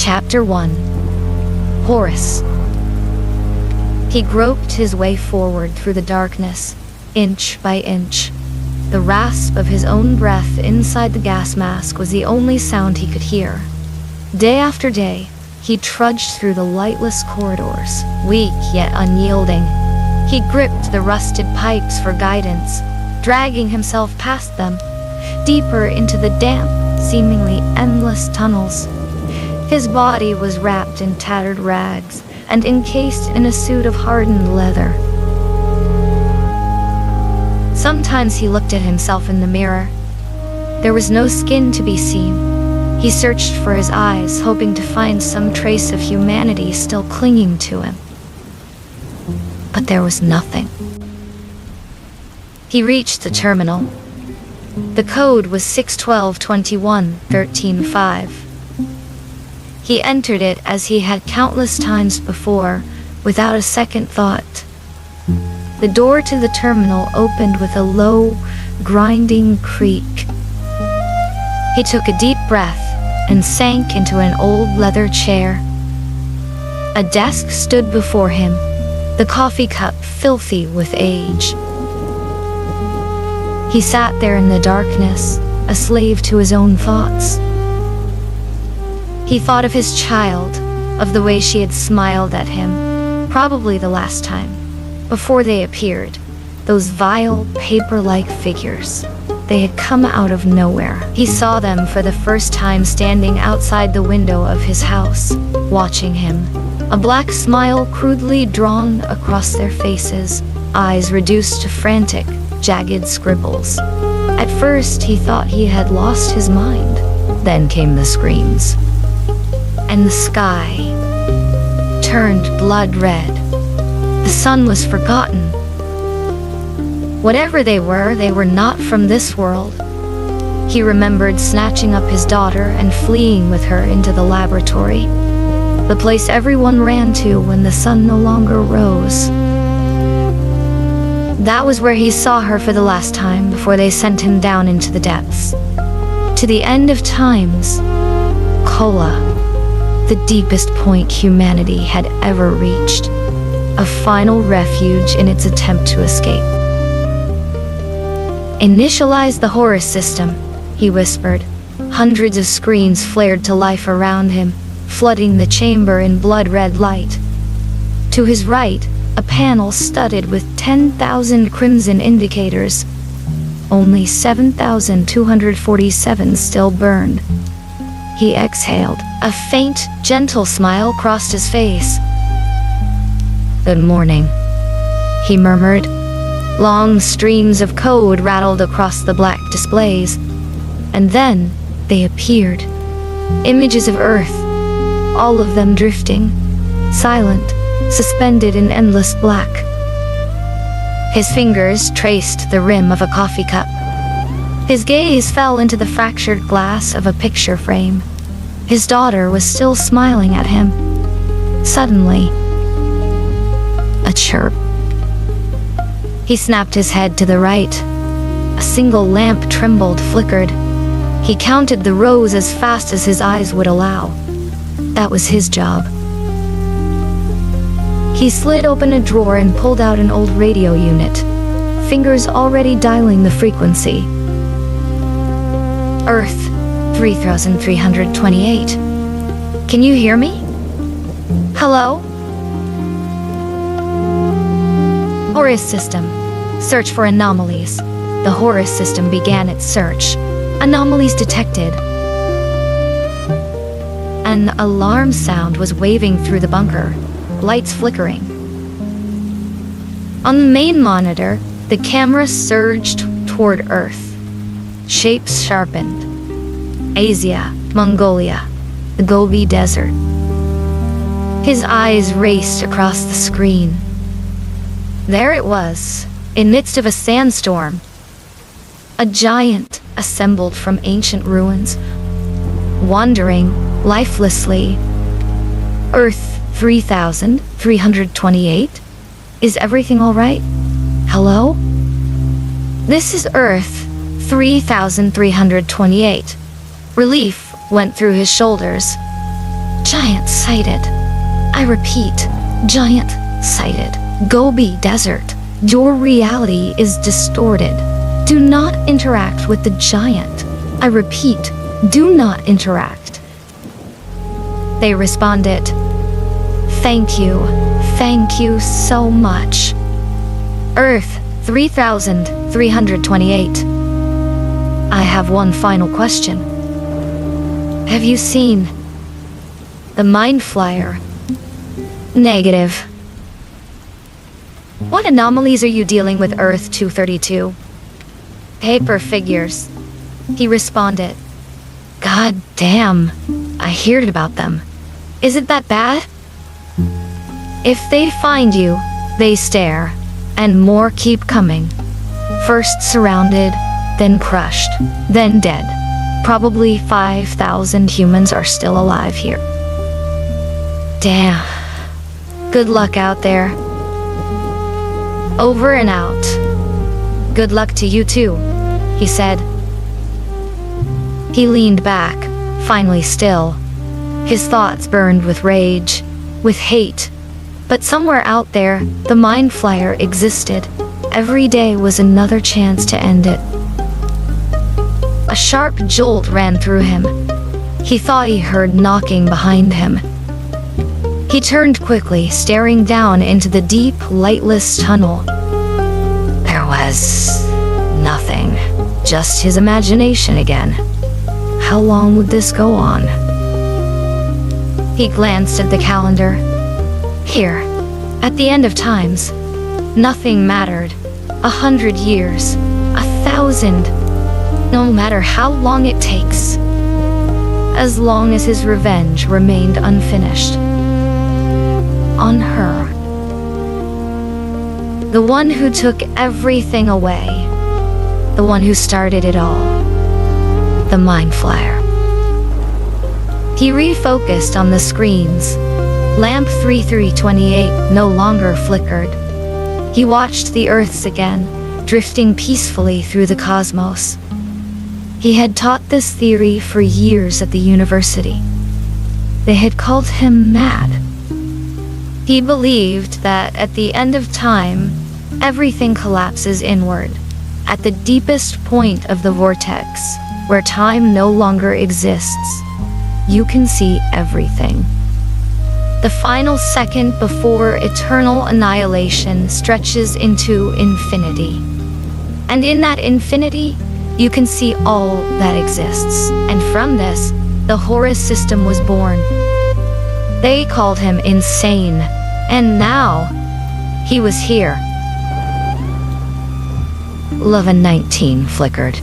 Chapter 1. Horus. He groped his way forward through the darkness, inch by inch. The rasp of his own breath inside the gas mask was the only sound he could hear. Day after day, he trudged through the lightless corridors, weak yet unyielding. He gripped the rusted pipes for guidance, dragging himself past them, deeper into the damp, seemingly endless tunnels. His body was wrapped in tattered rags and encased in a suit of hardened leather. Sometimes he looked at himself in the mirror. There was no skin to be seen. He searched for his eyes, hoping to find some trace of humanity still clinging to him. But there was nothing. He reached the terminal. The code was 612-21-13-5. He entered it as he had countless times before, without a second thought. The door to the terminal opened with a low, grinding creak. He took a deep breath and sank into an old leather chair. A desk stood before him, the coffee cup filthy with age. He sat there in the darkness, a slave to his own thoughts. He thought of his child, of the way she had smiled at him, probably the last time, before they appeared, those vile, paper-like figures. They had come out of nowhere. He saw them for the first time standing outside the window of his house, watching him, a black smile crudely drawn across their faces, eyes reduced to frantic, jagged scribbles. At first, he thought he had lost his mind. Then came the screams. And the sky turned blood red. The sun was forgotten. Whatever they were not from this world. He remembered snatching up his daughter and fleeing with her into the laboratory, the place everyone ran to when the sun no longer rose. That was where he saw her for the last time before they sent him down into the depths. To the end of times, Kola, the deepest point humanity had ever reached, a final refuge in its attempt to escape. Initialize the Horus system, he whispered. Hundreds of screens flared to life around him, flooding the chamber in blood-red light. To his right, a panel studded with 10,000 crimson indicators. Only 7,247 still burned. He exhaled. A faint, gentle smile crossed his face. "Good morning," he murmured. Long streams of code rattled across the black displays. And then they appeared. Images of Earth, all of them drifting, silent, suspended in endless black. His fingers traced the rim of a coffee cup. His gaze fell into the fractured glass of a picture frame. His daughter was still smiling at him. Suddenly, a chirp. He snapped his head to the right. A single lamp trembled, flickered. He counted the rows as fast as his eyes would allow. That was his job. He slid open a drawer and pulled out an old radio unit, fingers already dialing the frequency. Earth, 3,328. Can you hear me? Hello? Horus system. Search for anomalies. The Horus system began its search. Anomalies detected. An alarm sound was waving through the bunker, lights flickering. On the main monitor, the camera surged toward Earth. Shapes sharpened. Asia, Mongolia, the Gobi Desert. His eyes raced across the screen. There it was, in midst of a sandstorm. A giant assembled from ancient ruins, wandering lifelessly. Earth 3,328? Is everything all right? Hello? This is Earth 3,328. Relief went through his shoulders. Giant sighted. I repeat, giant sighted. Gobi Desert. Your reality is distorted. Do not interact with the giant. I repeat, do not interact. They responded, thank you so much. Earth 3328. I have one final question. Have you seen the Mind Flyer? Negative. What anomalies are you dealing with, Earth 232? Paper figures. He responded. God damn, I heard about them. Is it that bad? If they find you, they stare, and more keep coming. First surrounded, then crushed, then dead. Probably 5,000 humans are still alive here. Damn. Good luck out there. Over and out. Good luck to you too, he said. He leaned back, finally still. His thoughts burned with rage, with hate. But somewhere out there, the Mind Flyer existed. Every day was another chance to end it. A sharp jolt ran through him. He thought he heard knocking behind him. He turned quickly, staring down into the deep, lightless tunnel. There was nothing, just his imagination again. How long would this go on? He glanced at the calendar. Here, at the end of times, nothing mattered. 100 years, 1,000, no matter how long it takes, as long as his revenge remained unfinished. On her. The one who took everything away. The one who started it all. The Mind Flyer. He refocused on the screens. Lamp 3328 no longer flickered. He watched the Earths again, drifting peacefully through the cosmos. He had taught this theory for years at the university. They had called him mad. He believed that at the end of time, everything collapses inward, at the deepest point of the vortex, where time no longer exists. You can see everything. The final second before eternal annihilation stretches into infinity. And in that infinity, you can see all that exists. And from this, the Horus system was born. They called him insane. And now, he was here. 1119 flickered.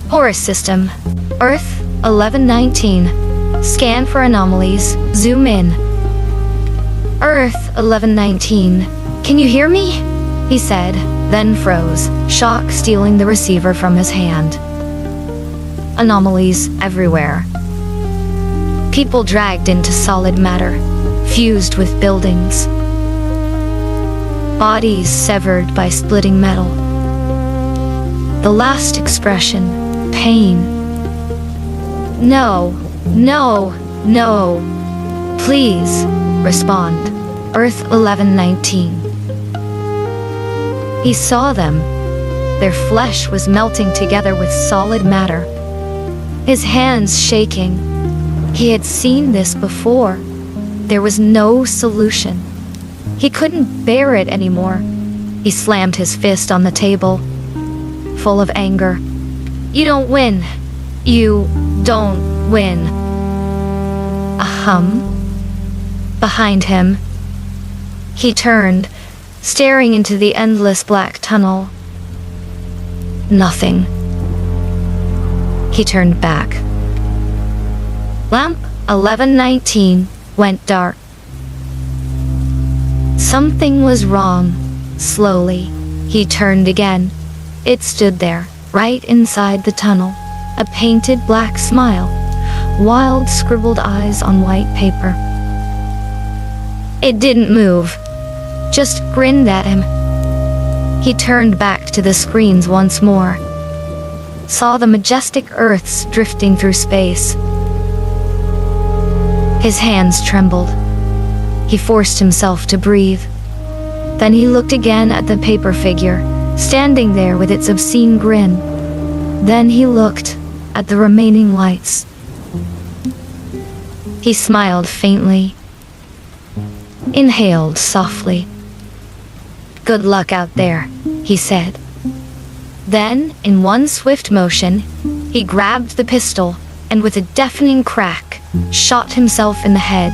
Horus system. Earth 1119. Scan for anomalies. Zoom in. Earth 1119. Can you hear me? He said, then froze, shock stealing the receiver from his hand. Anomalies everywhere. People dragged into solid matter, fused with buildings. Bodies severed by splitting metal. The last expression, pain. No, no, no. Please, respond. Earth 1119. He saw them. Their flesh was melting together with solid matter. His hands shaking. He had seen this before. There was no solution. He couldn't bear it anymore. He slammed his fist on the table, full of anger. You don't win. You don't win. A hum. Behind him. He turned, staring into the endless black tunnel. Nothing. He turned back. Lamp 1119 went dark. Something was wrong. Slowly, he turned again. It stood there, right inside the tunnel. A painted black smile. Wild scribbled eyes on white paper. It didn't move. Just grinned at him. He turned back to the screens once more. Saw the majestic Earths drifting through space. His hands trembled. He forced himself to breathe. Then he looked again at the paper figure, standing there with its obscene grin. Then he looked at the remaining lights. He smiled faintly, inhaled softly. "Good luck out there," he said. Then, in one swift motion, he grabbed the pistol and with a deafening crack, shot himself in the head.